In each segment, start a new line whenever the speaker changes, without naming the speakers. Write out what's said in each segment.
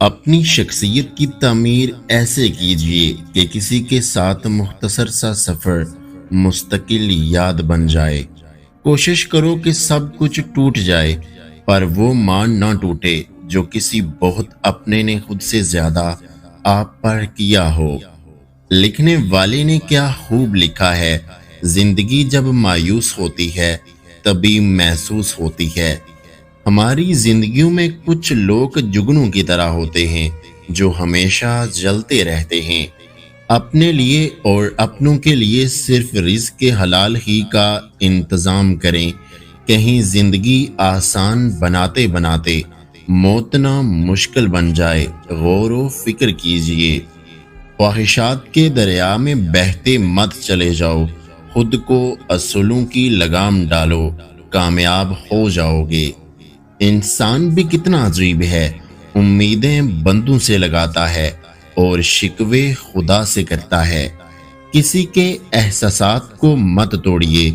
اپنی شخصیت کی تعمیر ایسے کیجیے کہ کسی کے ساتھ مختصر سا سفر مستقل یاد بن جائے۔ کوشش کرو کہ سب کچھ ٹوٹ جائے پر وہ مان نہ ٹوٹے جو کسی بہت اپنے نے خود سے زیادہ آپ پر کیا ہو۔ لکھنے والے نے کیا خوب لکھا ہے، زندگی جب مایوس ہوتی ہے تبھی محسوس ہوتی ہے۔ ہماری زندگیوں میں کچھ لوگ جگنوں کی طرح ہوتے ہیں جو ہمیشہ جلتے رہتے ہیں، اپنے لیے اور اپنوں کے لیے صرف رزق کے حلال ہی کا انتظام کریں، کہیں زندگی آسان بناتے بناتے موت نہ مشکل بن جائے۔ غور و فکر کیجئے، خواہشات کے دریا میں بہتے مت چلے جاؤ، خود کو اصولوں کی لگام ڈالو، کامیاب ہو جاؤ گے۔ انسان بھی کتنا عجیب ہے، امیدیں بندوں سے لگاتا ہے اور شکوے خدا سے کرتا ہے۔ کسی کے احساسات کو مت توڑیے،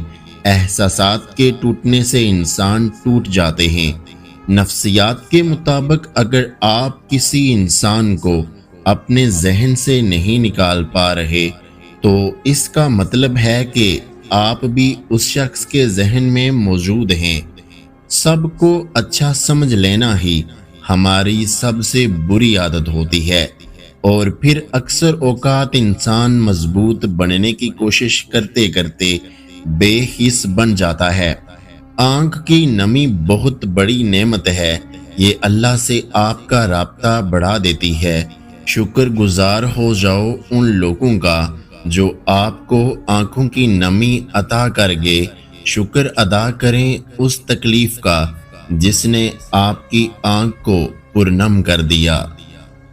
احساسات کے ٹوٹنے سے انسان ٹوٹ جاتے ہیں۔ نفسیات کے مطابق اگر آپ کسی انسان کو اپنے ذہن سے نہیں نکال پا رہے تو اس کا مطلب ہے کہ آپ بھی اس شخص کے ذہن میں موجود ہیں۔ سب کو اچھا سمجھ لینا ہی ہماری سب سے بری عادت ہوتی ہے، اور پھر اکثر اوقات انسان مضبوط بننے کی کوشش کرتے کرتے بے حس بن جاتا ہے۔ آنکھ کی نمی بہت بڑی نعمت ہے، یہ اللہ سے آپ کا رابطہ بڑھا دیتی ہے۔ شکر گزار ہو جاؤ ان لوگوں کا جو آپ کو آنکھوں کی نمی عطا کر گئے، شکر ادا کریں اس تکلیف کا جس نے آپ کی آنکھ کو پرنم کر دیا۔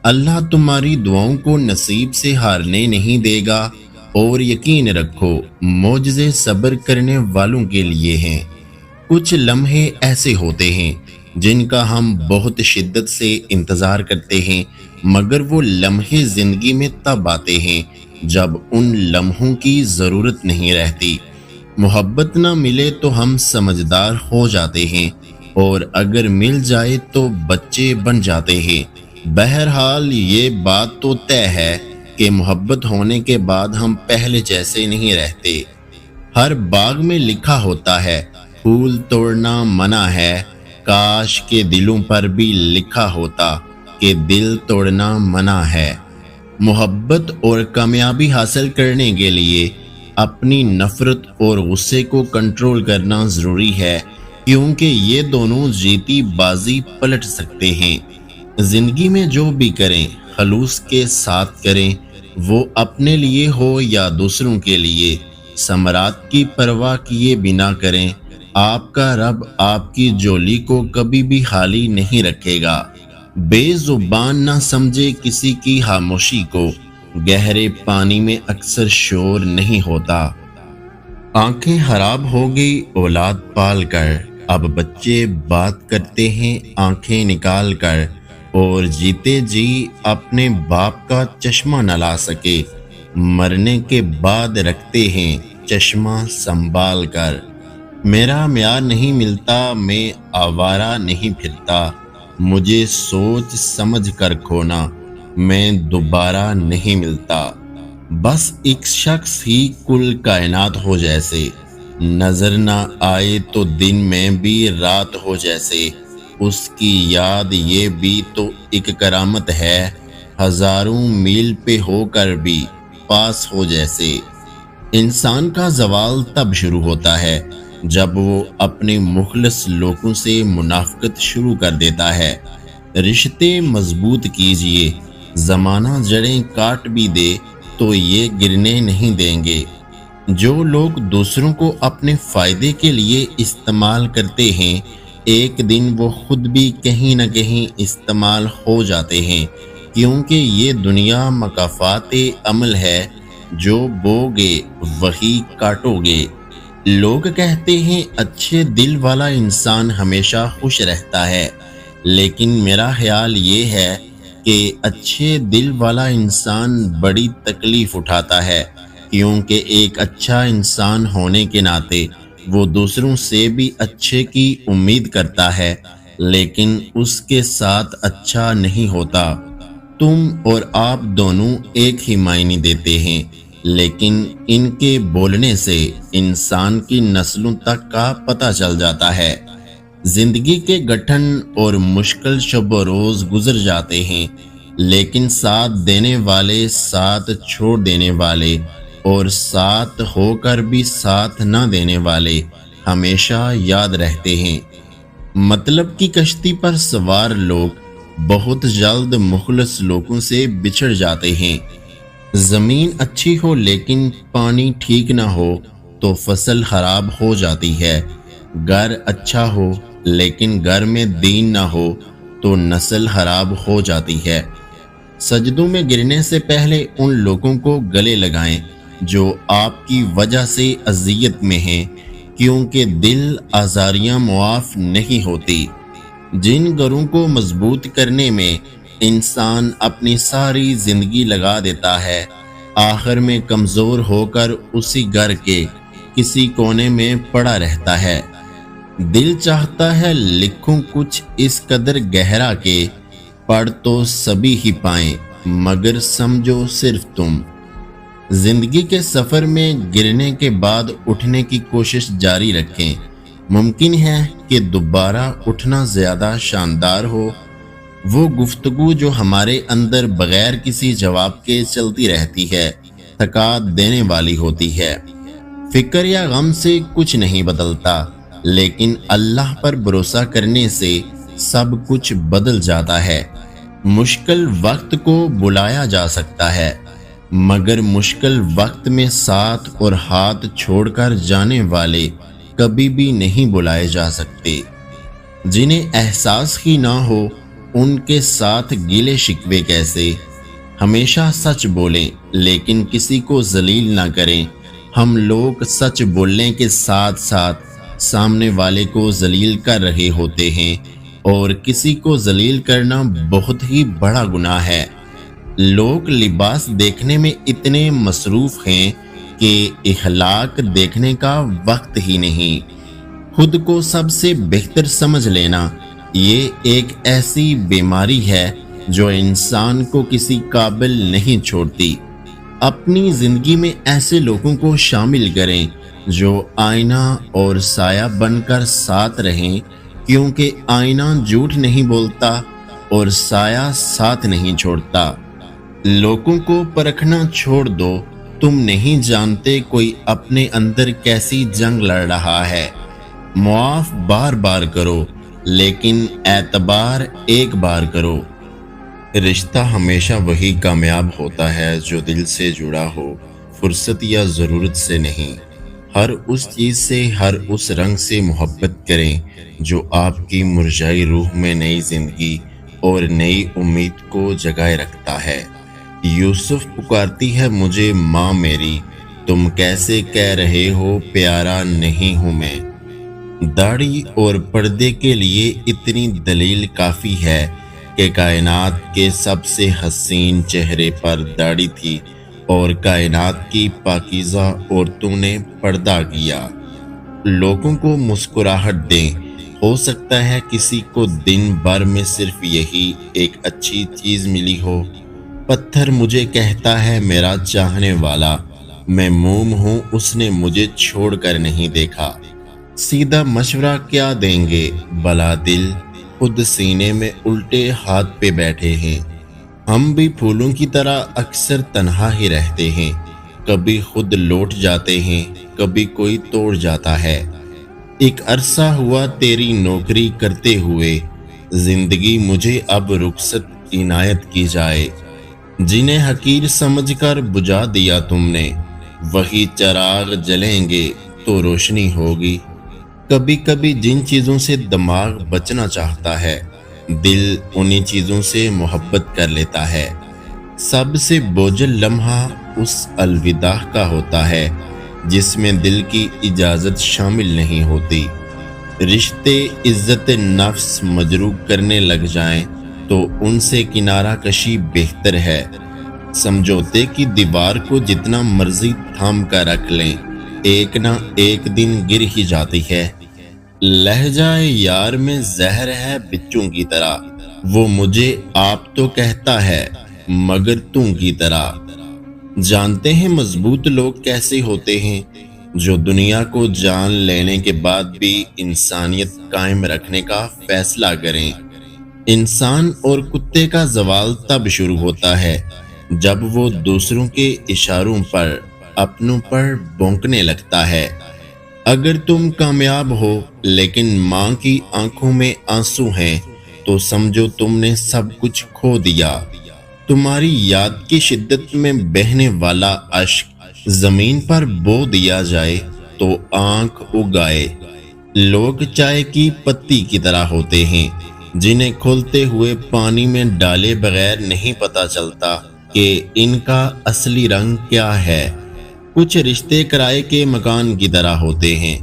اللہ تمہاری دعاؤں کو نصیب سے ہارنے نہیں دے گا، اور یقین رکھو معجزے صبر کرنے والوں کے لیے ہیں۔ کچھ لمحے ایسے ہوتے ہیں جن کا ہم بہت شدت سے انتظار کرتے ہیں، مگر وہ لمحے زندگی میں تب آتے ہیں جب ان لمحوں کی ضرورت نہیں رہتی۔ محبت نہ ملے تو ہم سمجھدار ہو جاتے ہیں، اور اگر مل جائے تو بچے بن جاتے ہیں۔ بہرحال یہ بات تو طے ہے کہ محبت ہونے کے بعد ہم پہلے جیسے نہیں رہتے۔ ہر باغ میں لکھا ہوتا ہے پھول توڑنا منع ہے، کاش کے دلوں پر بھی لکھا ہوتا کہ دل توڑنا منع ہے۔ محبت اور کامیابی حاصل کرنے کے لیے اپنی نفرت اور غصے کو کنٹرول کرنا ضروری ہے، کیونکہ یہ دونوں جیتی بازی پلٹ سکتے ہیں۔ زندگی میں جو بھی کریں خلوص کے ساتھ کریں، وہ اپنے لیے ہو یا دوسروں کے لیے۔ ثمرات کی پرواہ کیے بنا کریں، آپ کا رب آپ کی جولی کو کبھی بھی خالی نہیں رکھے گا۔ بے زبان نہ سمجھے کسی کی خاموشی کو، گہرے پانی میں اکثر شور نہیں ہوتا۔ آنکھیں خراب ہو گئی اولاد پال کر، اب بچے بات کرتے ہیں آنکھیں نکال کر، اور جیتے جی اپنے باپ کا چشمہ نہ لا سکے، مرنے کے بعد رکھتے ہیں چشمہ سنبھال کر۔ میرا معیار نہیں ملتا، میں آوارہ نہیں پھرتا، مجھے سوچ سمجھ کر کھونا، میں دوبارہ نہیں ملتا۔ بس ایک شخص ہی کل کائنات ہو جیسے، نظر نہ آئے تو دن میں بھی رات ہو جیسے، اس کی یاد یہ بھی تو ایک کرامت ہے، ہزاروں میل پہ ہو کر بھی پاس ہو جیسے۔ انسان کا زوال تب شروع ہوتا ہے جب وہ اپنے مخلص لوگوں سے منافقت شروع کر دیتا ہے۔ رشتے مضبوط کیجئے، زمانہ جڑیں کاٹ بھی دے تو یہ گرنے نہیں دیں گے۔ جو لوگ دوسروں کو اپنے فائدے کے لیے استعمال کرتے ہیں، ایک دن وہ خود بھی کہیں نہ کہیں استعمال ہو جاتے ہیں، کیونکہ یہ دنیا مکافات عمل ہے، جو بوگے وہی کاٹو گے۔ لوگ کہتے ہیں اچھے دل والا انسان ہمیشہ خوش رہتا ہے، لیکن میرا خیال یہ ہے کہ اچھے دل والا انسان بڑی تکلیف اٹھاتا ہے، کیونکہ ایک اچھا انسان ہونے کے ناطے وہ دوسروں سے بھی اچھے کی امید کرتا ہے، لیکن اس کے ساتھ اچھا نہیں ہوتا۔ تم اور آپ دونوں ایک ہی معنی دیتے ہیں، لیکن ان کے بولنے سے انسان کی نسلوں تک کا پتہ چل جاتا ہے۔ زندگی کے گٹھن اور مشکل شب و روز گزر جاتے ہیں، لیکن ساتھ دینے والے، ساتھ چھوڑ دینے والے اور ساتھ ہو کر بھی ساتھ نہ دینے والے ہمیشہ یاد رہتے ہیں۔ مطلب کی کشتی پر سوار لوگ بہت جلد مخلص لوگوں سے بچھڑ جاتے ہیں۔ زمین اچھی ہو لیکن پانی ٹھیک نہ ہو تو فصل خراب ہو جاتی ہے۔ گھر اچھا ہو لیکن گھر میں دین نہ ہو تو نسل خراب ہو جاتی ہے۔ سجدوں میں گرنے سے پہلے ان لوگوں کو گلے لگائیں جو آپ کی وجہ سے اذیت میں ہیں، کیونکہ دل آزاریاں معاف نہیں ہوتی۔ جن گھروں کو مضبوط کرنے میں انسان اپنی ساری زندگی لگا دیتا ہے، آخر میں کمزور ہو کر اسی گھر کے کسی کونے میں پڑا رہتا ہے۔ دل چاہتا ہے لکھوں کچھ اس قدر گہرا کہ پڑھ تو سبھی ہی پائیں، مگر سمجھو صرف تم۔ زندگی کے سفر میں گرنے کے بعد اٹھنے کی کوشش جاری رکھیں۔ ممکن ہے کہ دوبارہ اٹھنا زیادہ شاندار ہو۔ وہ گفتگو جو ہمارے اندر بغیر کسی جواب کے چلتی رہتی ہے، تھکا دینے والی ہوتی ہے۔ فکر یا غم سے کچھ نہیں بدلتا، لیکن اللہ پر بھروسہ کرنے سے سب کچھ بدل جاتا ہے۔ مشکل وقت کو بلایا جا سکتا ہے، مگر مشکل وقت میں ساتھ اور ہاتھ چھوڑ کر جانے والے کبھی بھی نہیں بلائے جا سکتے۔ جنہیں احساس ہی نہ ہو ان کے ساتھ گلے شکوے کیسے؟ ہمیشہ سچ بولیں لیکن کسی کو ذلیل نہ کریں۔ ہم لوگ سچ بولنے کے ساتھ ساتھ سامنے والے کو ذلیل کر رہے ہوتے ہیں، اور کسی کو ذلیل کرنا بہت ہی بڑا گناہ ہے۔ لوگ لباس دیکھنے میں اتنے مصروف ہیں کہ اخلاق دیکھنے کا وقت ہی نہیں۔ خود کو سب سے بہتر سمجھ لینا یہ ایک ایسی بیماری ہے جو انسان کو کسی قابل نہیں چھوڑتی۔ اپنی زندگی میں ایسے لوگوں کو شامل کریں جو آئینہ اور سایہ بن کر ساتھ رہیں، کیونکہ آئینہ جھوٹ نہیں بولتا اور سایہ ساتھ نہیں چھوڑتا۔ لوگوں کو پرکھنا چھوڑ دو، تم نہیں جانتے کوئی اپنے اندر کیسی جنگ لڑ رہا ہے۔ معاف بار بار کرو لیکن اعتبار ایک بار کرو۔ رشتہ ہمیشہ وہی کامیاب ہوتا ہے جو دل سے جڑا ہو، فرصت یا ضرورت سے نہیں۔ ہر اس چیز سے، ہر اس رنگ سے محبت کریں جو آپ کی مرجھائی روح میں نئی زندگی اور نئی امید کو جگائے رکھتا ہے۔ یوسف پکارتی ہے مجھے ماں میری، تم کیسے کہہ رہے ہو پیارا نہیں ہوں میں۔ داڑھی اور پردے کے لیے اتنی دلیل کافی ہے کہ کائنات کے سب سے حسین چہرے پر داڑھی تھی اور کائنات کی پاکیزہ عورتوں نے پردہ کیا۔ لوگوں کو مسکراہٹ دیں، ہو سکتا ہے کسی کو دن بھر میں صرف یہی ایک اچھی چیز ملی ہو۔ پتھر مجھے کہتا ہے میرا چاہنے والا، میں موم ہوں اس نے مجھے چھوڑ کر نہیں دیکھا۔ سیدھا مشورہ کیا دیں گے بلا دل، خود سینے میں الٹے ہاتھ پہ بیٹھے ہیں۔ ہم بھی پھولوں کی طرح اکثر تنہا ہی رہتے ہیں، کبھی خود لوٹ جاتے ہیں، کبھی کوئی توڑ جاتا ہے۔ ایک عرصہ ہوا تیری نوکری کرتے ہوئے، زندگی مجھے اب رخصت عنایت کی جائے۔ جنہیں حقیر سمجھ کر بجھا دیا تم نے، وہی چراغ جلیں گے تو روشنی ہوگی۔ کبھی کبھی جن چیزوں سے دماغ بچنا چاہتا ہے، دل انہی چیزوں سے محبت کر لیتا ہے۔ سب سے بوجھل لمحہ اس الوداع کا ہوتا ہے جس میں دل کی اجازت شامل نہیں ہوتی۔ رشتے عزت نفس مجروح کرنے لگ جائیں تو ان سے کنارہ کشی بہتر ہے۔ سمجھوتے کی دیوار کو جتنا مرضی تھام کر رکھ لیں، ایک نہ ایک دن گر ہی جاتی ہے۔ لہجہ یار میں زہر ہے بچوں کی طرح، وہ مجھے آپ تو کہتا ہے مگر تم کی طرح۔ جانتے ہیں مضبوط لوگ کیسے ہوتے ہیں؟ جو دنیا کو جان لینے کے بعد بھی انسانیت قائم رکھنے کا فیصلہ کریں۔ انسان اور کتے کا زوال تب شروع ہوتا ہے جب وہ دوسروں کے اشاروں پر اپنوں پر بھونکنے لگتا ہے۔ اگر تم کامیاب ہو لیکن ماں کی آنکھوں میں آنسو ہیں تو سمجھو تم نے سب کچھ کھو دیا۔ تمہاری یاد کی شدت میں بہنے والا اشک زمین پر بو دیا جائے تو آنکھ اگائے۔ لوگ چائے کی پتی کی طرح ہوتے ہیں جنہیں کھولتے ہوئے پانی میں ڈالے بغیر نہیں پتہ چلتا کہ ان کا اصلی رنگ کیا ہے۔ کچھ رشتے کرائے کے مکان کی طرح ہوتے ہیں،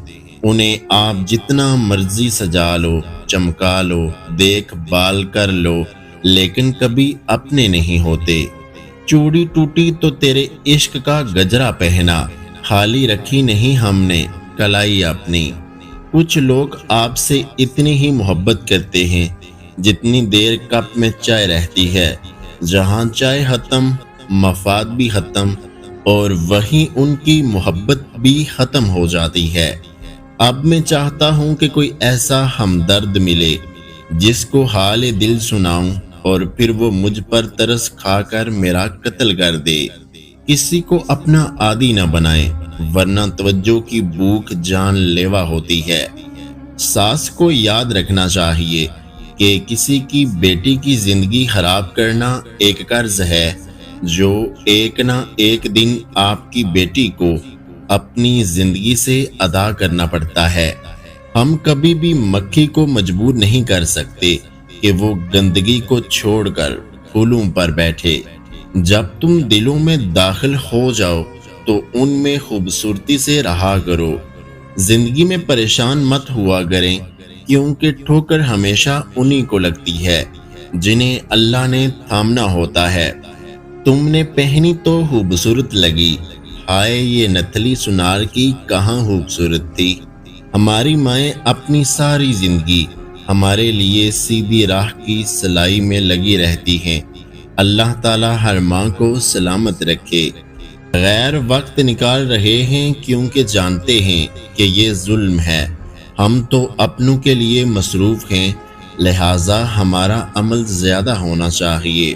انہیں آپ جتنا مرضی سجا لو، چمکا لو، دیکھ بھال کر لو، لیکن کبھی اپنے نہیں ہوتے۔ چوڑی ٹوٹی تو تیرے عشق کا گجرا پہنا، خالی رکھی نہیں ہم نے کلائی اپنی۔ کچھ لوگ آپ سے اتنی ہی محبت کرتے ہیں جتنی دیر کپ میں چائے رہتی ہے، جہاں چائے ختم مفاد بھی ختم اور وہیں ان کی محبت بھی ختم ہو جاتی ہے۔ اب میں چاہتا ہوں کہ کوئی ایسا ہمدرد ملے جس کو حال دل سناؤں اور پھر وہ مجھ پر ترس کھا کر میرا قتل کر دے۔ کسی کو اپنا عادی نہ بنائے ورنہ توجہ کی بھوک جان لیوا ہوتی ہے۔ ساس کو یاد رکھنا چاہیے کہ کسی کی بیٹی کی زندگی خراب کرنا ایک قرض ہے جو ایک نہ ایک دن آپ کی بیٹی کو اپنی زندگی سے ادا کرنا پڑتا ہے۔ ہم کبھی بھی مکھی کو مجبور نہیں کر سکتے کہ وہ گندگی کو چھوڑ کر پھولوں پر بیٹھے۔ جب تم دلوں میں داخل ہو جاؤ تو ان میں خوبصورتی سے رہا کرو۔ زندگی میں پریشان مت ہوا کریں کیونکہ ٹھوکر ہمیشہ انہی کو لگتی ہے جنہیں اللہ نے تھامنا ہوتا ہے۔ تم نے پہنی تو خوبصورت لگی، ہائے یہ نتھلی سنار کی کہاں خوبصورت تھی۔ ہماری مائیں اپنی ساری زندگی ہمارے لیے سیدھی راہ کی سلائی میں لگی رہتی ہیں۔ اللہ تعالی ہر ماں کو سلامت رکھے۔ غیر وقت نکال رہے ہیں کیونکہ جانتے ہیں کہ یہ ظلم ہے۔ ہم تو اپنوں کے لیے مصروف ہیں، لہٰذا ہمارا عمل زیادہ ہونا چاہیے۔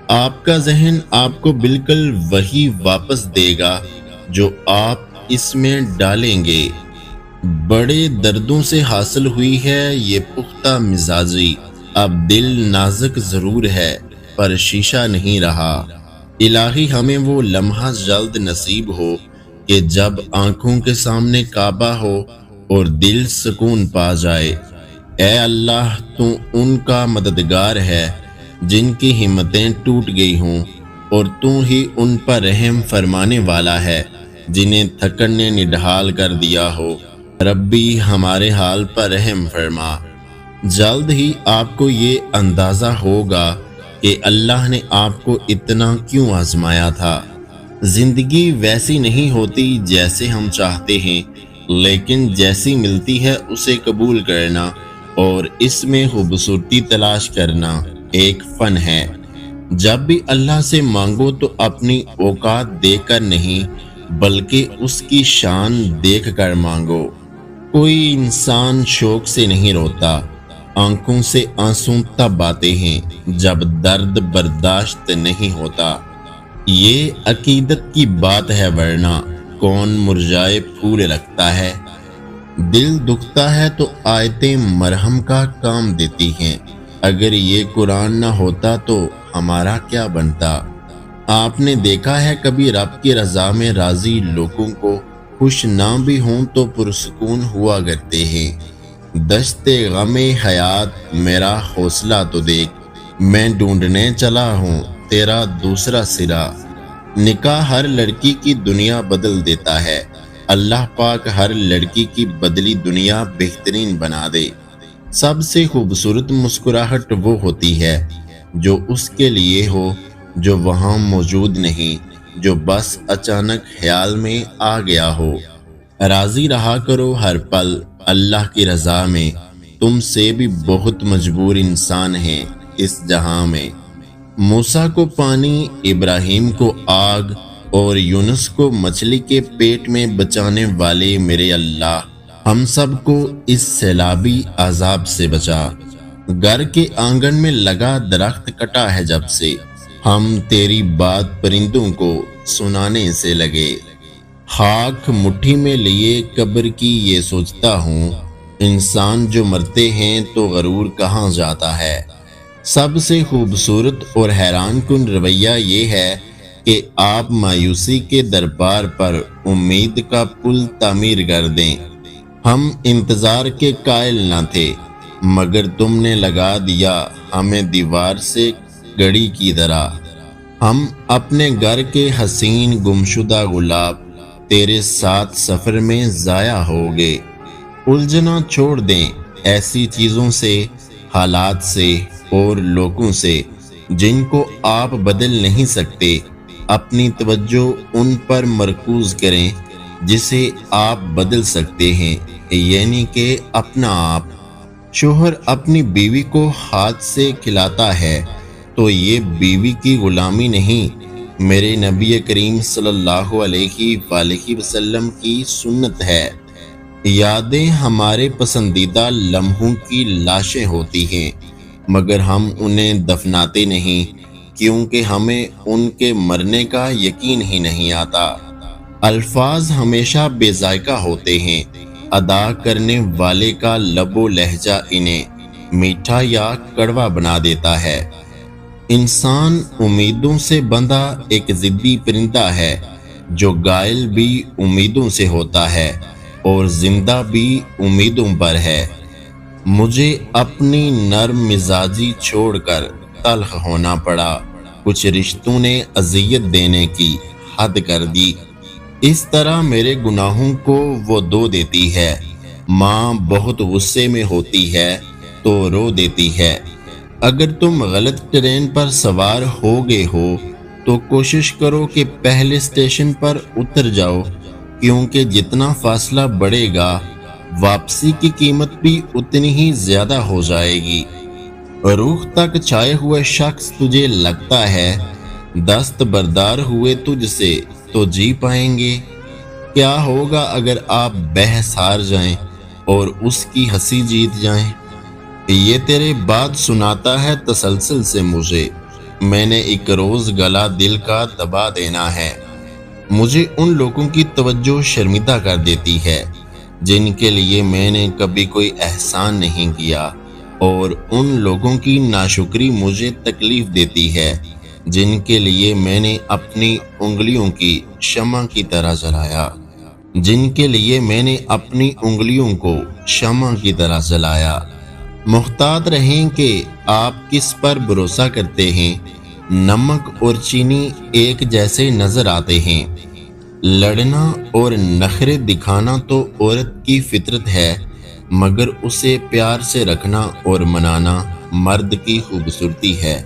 آپ کا ذہن آپ کو بالکل وہی واپس دے گا جو آپ اس میں ڈالیں گے۔ بڑے دردوں سے حاصل ہوئی ہے یہ پختہ مزاجی، اب دل نازک ضرور ہے پر شیشہ نہیں رہا۔ الہی ہمیں وہ لمحہ جلد نصیب ہو کہ جب آنکھوں کے سامنے کعبہ ہو اور دل سکون پا جائے۔ اے اللہ تو ان کا مددگار ہے جن کی ہمتیں ٹوٹ گئی ہوں، اور تو ہی ان پر رحم فرمانے والا ہے جنہیں تھکن نے نڈھال کر دیا ہو۔ ربی ہمارے حال پر رحم فرما۔ جلد ہی آپ کو یہ اندازہ ہوگا کہ اللہ نے آپ کو اتنا کیوں آزمایا تھا۔ زندگی ویسی نہیں ہوتی جیسے ہم چاہتے ہیں، لیکن جیسی ملتی ہے اسے قبول کرنا اور اس میں خوبصورتی تلاش کرنا ایک فن ہے۔ جب بھی اللہ سے مانگو تو اپنی اوقات دیکھ کر نہیں بلکہ اس کی شان دیکھ کر مانگو۔ کوئی انسان شوق سے نہیں روتا، آنکھوں سے آنسو تب آتے ہیں جب درد برداشت نہیں ہوتا۔ یہ عقیدت کی بات ہے ورنہ کون مرجائے پھول رکھتا ہے۔ دل دکھتا ہے تو آیتیں مرہم کا کام دیتی ہیں، اگر یہ قرآن نہ ہوتا تو ہمارا کیا بنتا۔ آپ نے دیکھا ہے کبھی رب کی رضا میں راضی لوگوں کو خوش نہ بھی ہوں تو پرسکون ہوا کرتے ہیں۔ دشت غم حیات میرا حوصلہ تو دیکھ، میں ڈھونڈنے چلا ہوں تیرا دوسرا سرا۔ نکاح ہر لڑکی کی دنیا بدل دیتا ہے، اللہ پاک ہر لڑکی کی بدلی دنیا بہترین بنا دے۔ سب سے خوبصورت مسکراہٹ وہ ہوتی ہے جو اس کے لیے ہو جو وہاں موجود نہیں، جو بس اچانک خیال میں آ گیا ہو۔ راضی رہا کرو ہر پل اللہ کی رضا میں، تم سے بھی بہت مجبور انسان ہیں اس جہاں میں۔ موسیٰ کو پانی، ابراہیم کو آگ اور یونس کو مچھلی کے پیٹ میں بچانے والے میرے اللہ، ہم سب کو اس سیلابی عذاب سے بچا۔ گھر کے آنگن میں لگا درخت کٹا ہے جب سے، ہم تیری بات پرندوں کو سنانے سے لگے۔ خاک مٹھی میں لیے قبر کی یہ سوچتا ہوں، انسان جو مرتے ہیں تو غرور کہاں جاتا ہے۔ سب سے خوبصورت اور حیران کن رویہ یہ ہے کہ آپ مایوسی کے دربار پر امید کا پل تعمیر کر دیں۔ ہم انتظار کے قائل نہ تھے، مگر تم نے لگا دیا ہمیں دیوار سے گڑی کی طرح۔ ہم اپنے گھر کے حسین گمشدہ گلاب تیرے ساتھ سفر میں ضائع ہو گئے۔ الجھنا چھوڑ دیں ایسی چیزوں سے، حالات سے اور لوگوں سے جن کو آپ بدل نہیں سکتے۔ اپنی توجہ ان پر مرکوز کریں جسے آپ بدل سکتے ہیں، یعنی کہ اپنا آپ۔ شوہر اپنی بیوی کو ہاتھ سے کھلاتا ہے تو یہ بیوی کی غلامی نہیں، میرے نبی کریم صلی اللہ علیہ وآلہ وسلم کی سنت ہے۔ یادیں ہمارے پسندیدہ لمحوں کی لاشیں ہوتی ہیں، مگر ہم انہیں دفناتے نہیں کیونکہ ہمیں ان کے مرنے کا یقین ہی نہیں آتا۔ الفاظ ہمیشہ بے ذائقہ ہوتے ہیں، ادا کرنے والے کا لب و لہجہ انہیں میٹھا یا کڑوا بنا دیتا ہے۔ انسان امیدوں سے بندھا ایک ضدی پرندہ ہے جو غائل بھی امیدوں سے ہوتا ہے اور زندہ بھی امیدوں پر ہے۔ مجھے اپنی نرم مزاجی چھوڑ کر تلخ ہونا پڑا، کچھ رشتوں نے اذیت دینے کی حد کر دی۔ اس طرح میرے گناہوں کو وہ دھو دیتی ہے۔ ماں بہت غصے میں ہوتی ہے تو رو دیتی ہے۔ اگر تم غلط ٹرین پر سوار ہو گئے ہو تو کوشش کرو کہ پہلے اسٹیشن پر اتر جاؤ، کیونکہ جتنا فاصلہ بڑھے گا واپسی کی قیمت بھی اتنی ہی زیادہ ہو جائے گی۔ روح تک چھائے ہوئے شخص تجھے لگتا ہے دست بردار ہوئے تجھ سے تو جی پائیں گے؟ کیا ہوگا اگر آپ بحث ہار جائیں اور اس کی ہنسی جیت جائیں؟ یہ تیرے بات سناتا ہے تسلسل سے مجھے، میں نے ایک روز گلا دل کا دبا دینا ہے۔ مجھے ان لوگوں کی توجہ شرمندہ کر دیتی ہے جن کے لیے میں نے کبھی کوئی احسان نہیں کیا، اور ان لوگوں کی ناشکری مجھے تکلیف دیتی ہے جن کے لیے میں نے اپنی انگلیوں کی شمع کی طرح جلایا، جن کے لیے میں نے اپنی انگلیوں کو شمع کی طرح جلایا۔ محتاط رہیں کہ آپ کس پر بھروسہ کرتے ہیں۔ نمک اور چینی ایک جیسے نظر آتے ہیں۔ لڑنا اور نخرے دکھانا تو عورت کی فطرت ہے، مگر اسے پیار سے رکھنا اور منانا مرد کی خوبصورتی ہے۔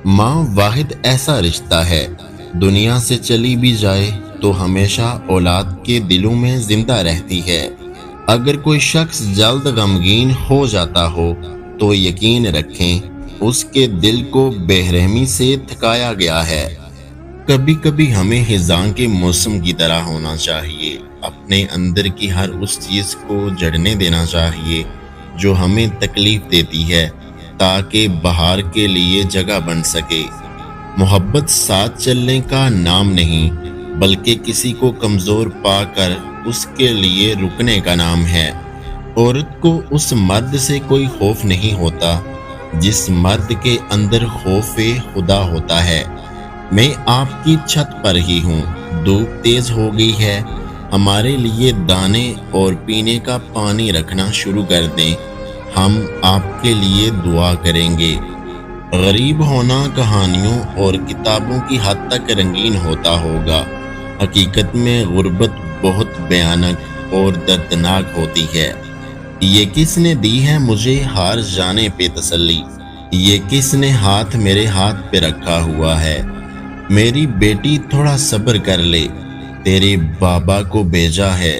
ماں واحد ایسا رشتہ ہے، دنیا سے چلی بھی جائے تو ہمیشہ اولاد کے دلوں میں زندہ رہتی ہے۔ اگر کوئی شخص جلد غمگین ہو جاتا ہو تو یقین رکھیں اس کے دل کو بے رحمی سے تھکایا گیا ہے۔ کبھی کبھی ہمیں خزاں کے موسم کی طرح ہونا چاہیے، اپنے اندر کی ہر اس چیز کو جڑنے دینا چاہیے جو ہمیں تکلیف دیتی ہے، تاکہ بہار کے لیے جگہ بن سکے۔ محبت ساتھ چلنے کا نام نہیں، بلکہ کسی کو کمزور پا کر اس کے لیے رکنے کا نام ہے۔ عورت کو اس مرد سے کوئی خوف نہیں ہوتا جس مرد کے اندر خوف خدا ہوتا ہے۔ میں آپ کی چھت پر ہی ہوں، دھوپ تیز ہو گئی ہے، ہمارے لیے دانے اور پینے کا پانی رکھنا شروع کر دیں، ہم آپ کے لیے دعا کریں گے۔ غریب ہونا کہانیوں اور کتابوں کی حد تک رنگین ہوتا ہوگا، حقیقت میں غربت بہت بھیانک اور دردناک ہوتی ہے۔ یہ کس نے دی ہے مجھے ہار جانے پہ تسلی؟ یہ کس نے ہاتھ میرے ہاتھ پہ رکھا ہوا ہے؟ میری بیٹی تھوڑا صبر کر لے، تیرے بابا کو بھیجا ہے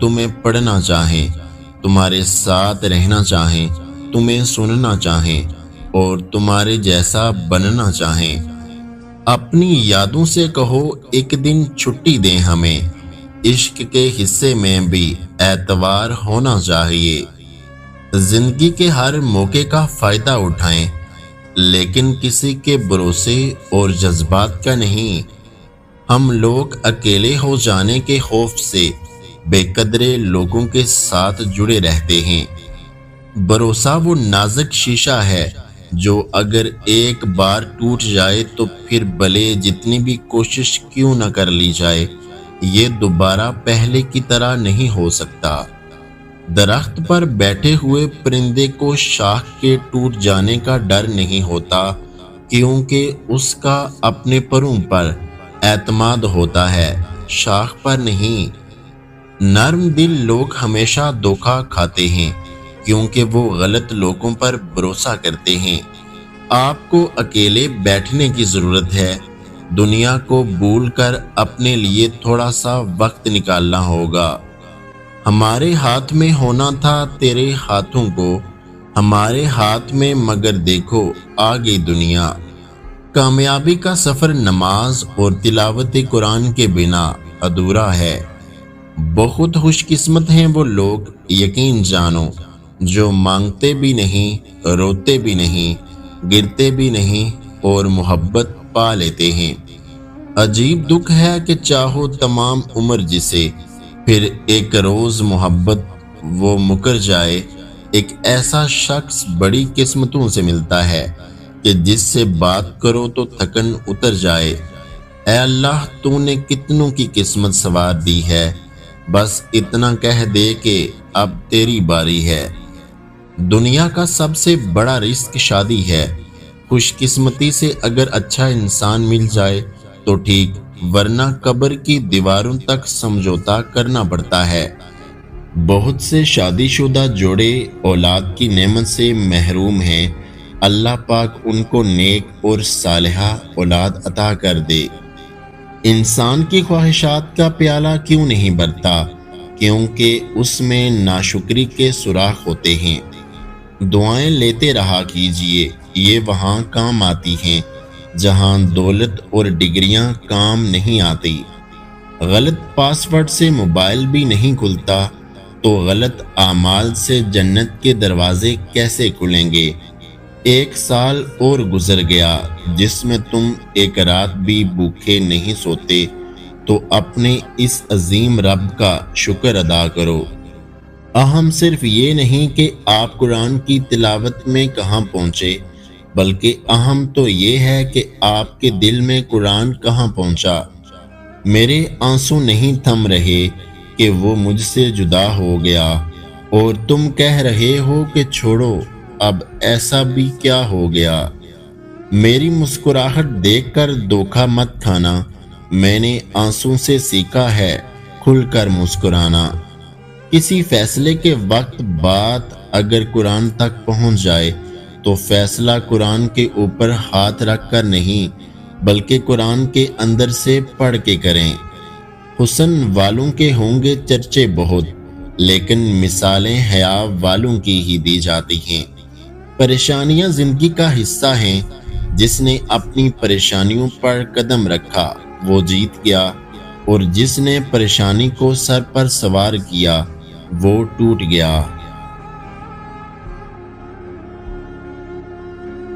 تمہیں پڑھنا چاہیں، تمہارے ساتھ رہنا چاہیں، تمہیں سننا چاہیں اور تمہارے جیسا بننا چاہیں۔ اپنی یادوں سے کہو ایک دن چھٹی دیں ہمیں، عشق کے حصے میں بھی اعتبار ہونا چاہیے۔ زندگی کے ہر موقع کا فائدہ اٹھائیں، لیکن کسی کے بھروسے اور جذبات کا نہیں۔ ہم لوگ اکیلے ہو جانے کے خوف سے بے قدرے لوگوں کے ساتھ جڑے رہتے ہیں۔ بھروسہ وہ نازک شیشہ ہے جو اگر ایک بار ٹوٹ جائے تو پھر بھلے جتنی بھی کوشش کیوں نہ کر لی جائے، یہ دوبارہ پہلے کی طرح نہیں ہو سکتا۔ درخت پر بیٹھے ہوئے پرندے کو شاخ کے ٹوٹ جانے کا ڈر نہیں ہوتا، کیونکہ اس کا اپنے پروں پر اعتماد ہوتا ہے، شاخ پر نہیں۔ نرم دل لوگ ہمیشہ دھوکہ کھاتے ہیں، کیونکہ وہ غلط لوگوں پر بھروسہ کرتے ہیں۔ آپ کو اکیلے بیٹھنے کی ضرورت ہے، دنیا کو بھول کر اپنے لیے تھوڑا سا وقت نکالنا ہوگا۔ ہمارے ہاتھ میں ہونا تھا تیرے ہاتھوں کو، ہمارے ہاتھ میں مگر دیکھو آ گئی دنیا۔ کامیابی کا سفر نماز اور تلاوت قرآن کے بنا ادھورا ہے۔ بہت خوش قسمت ہیں وہ لوگ، یقین جانو، جو مانگتے بھی نہیں، روتے بھی نہیں، گرتے بھی نہیں اور محبت پا لیتے ہیں۔ عجیب دکھ ہے کہ چاہو تمام عمر جسے، پھر ایک روز محبت وہ مکر جائے۔ ایک ایسا شخص بڑی قسمتوں سے ملتا ہے کہ جس سے بات کرو تو تھکن اتر جائے۔ اے اللہ، تو نے کتنوں کی قسمت سنوار دی ہے، بس اتنا کہہ دے کہ اب تیری باری ہے۔ دنیا کا سب سے بڑا رزق شادی ہے۔ خوش قسمتی سے اگر اچھا انسان مل جائے تو ٹھیک، ورنہ قبر کی دیواروں تک سمجھوتا کرنا پڑتا ہے۔ بہت سے شادی شدہ جوڑے اولاد کی نعمت سے محروم ہیں، اللہ پاک ان کو نیک اور صالحہ اولاد عطا کر دے۔ انسان کی خواہشات کا پیالہ کیوں نہیں بھرتا؟ کیونکہ اس میں ناشکری کے سوراخ ہوتے ہیں۔ دعائیں لیتے رہا کیجئے، یہ وہاں کام آتی ہیں جہاں دولت اور ڈگریاں کام نہیں آتی۔ غلط پاس ورڈ سے موبائل بھی نہیں کھلتا، تو غلط اعمال سے جنت کے دروازے کیسے کھلیں گے؟ ایک سال اور گزر گیا جس میں تم ایک رات بھی بھوکے نہیں سوتے، تو اپنے اس عظیم رب کا شکر ادا کرو۔ اہم صرف یہ نہیں کہ آپ قرآن کی تلاوت میں کہاں پہنچے، بلکہ اہم تو یہ ہے کہ آپ کے دل میں قرآن کہاں پہنچا۔ میرے آنسو نہیں تھم رہے کہ وہ مجھ سے جدا ہو گیا، اور تم کہہ رہے ہو کہ چھوڑو، اب ایسا بھی کیا ہو گیا۔ میری مسکراہٹ دیکھ کر دھوکہ مت کھانا، میں نے آنسو سے سیکھا ہے کھل کر مسکرانا۔ کسی فیصلے کے وقت بات اگر قرآن تک پہنچ جائے تو فیصلہ قرآن کے اوپر ہاتھ رکھ کر نہیں، بلکہ قرآن کے اندر سے پڑھ کے کریں۔ حسن والوں کے ہوں گے چرچے بہت، لیکن مثالیں حیا والوں کی ہی دی جاتی ہیں۔ پریشانیاں زندگی کا حصہ ہیں، جس نے اپنی پریشانیوں پر قدم رکھا وہ جیت گیا، اور جس نے پریشانی کو سر پر سوار کیا وہ ٹوٹ گیا۔